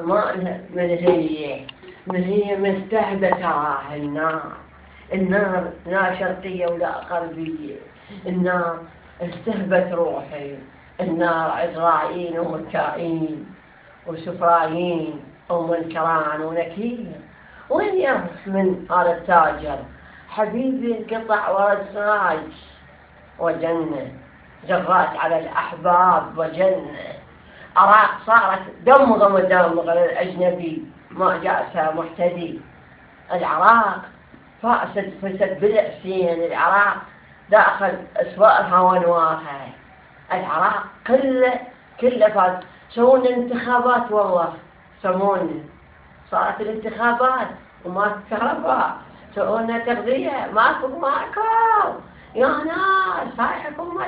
ما من هي مستهدفة النار لا شرقية ولا غربية. النار استهبت روحي. النار عزرائيل وميكائيل وسفرايين ومنكران ونكيل. وين يرخص من هذا التاجر حبيبي القطع والسراج وجنة جرات على الأحباب وجنة. عراق صارت دمغة للأجنبي ما جاءتها محتدي. العراق فسد بالعسين. العراق داخل أسوارها وانوارها. العراق كله فاز. سوون الانتخابات والله سمون صارت الانتخابات وما كهرباء. سوونا تغذية ماكو يا ناس هاي حكومة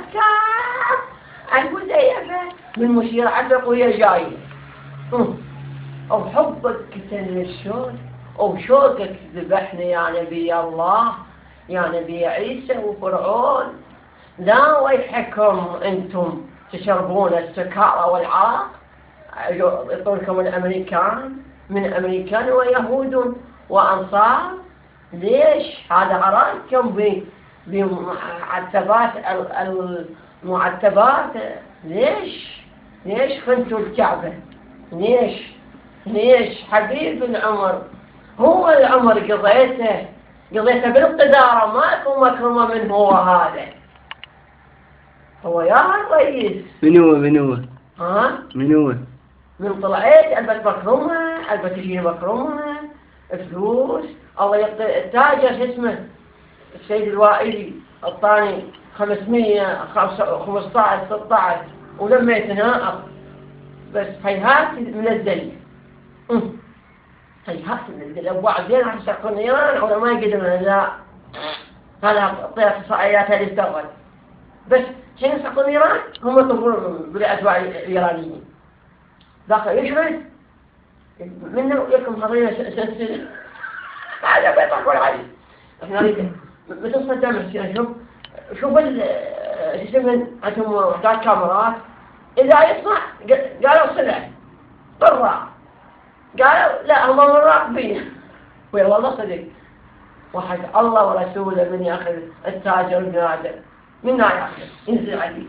المزيفة من مشير عبق ويا جاي. أو حبك كتن الشوق أو شوقك ذبحني يا نبي الله يا نبي عيسى وفرعون. لا ويحكم أنتم تشربون السكارى والعراق. يطولكم الأمريكان من أمريكان ويهود وأنصار. ليش هذا عراقكم بمعتبات المعتبات؟ ليش خنتوا الكعبة؟ ليش حبيب العمر هو العمر قضيته بالقدارة ماكو مكرمة من هو هذا. هو يا الرئيس من هو ها من طلعت ألبت مكرمة ألبت تجي مكرمة فلوس. الله يقدر التاجر اسمه السيد الوائلي الطاني 515 16 ولما يتناقض بس هيهات من الدليل. هيهات من الدليل أبوع زين راح يسرقون إيران ولا ما يقدرون. لا هذا طير الصعيات اللي اشتغل بس حين يسرقون إيران هم يطلبون بالأتباع الإيرانيين داخل يشرد منه يكم حضرين سنسل هذا بيطلقون عليه. احنا نريد بتصل دمر شوف الاسم عندهم وحدات كاميرات إذا يصنع قالوا صنع برا قالوا لا هم مراقبين. والله صدق واحد الله ورسوله من ياخذ التاجر النادر من ياخذ ينزل عليه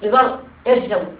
يظل يسلم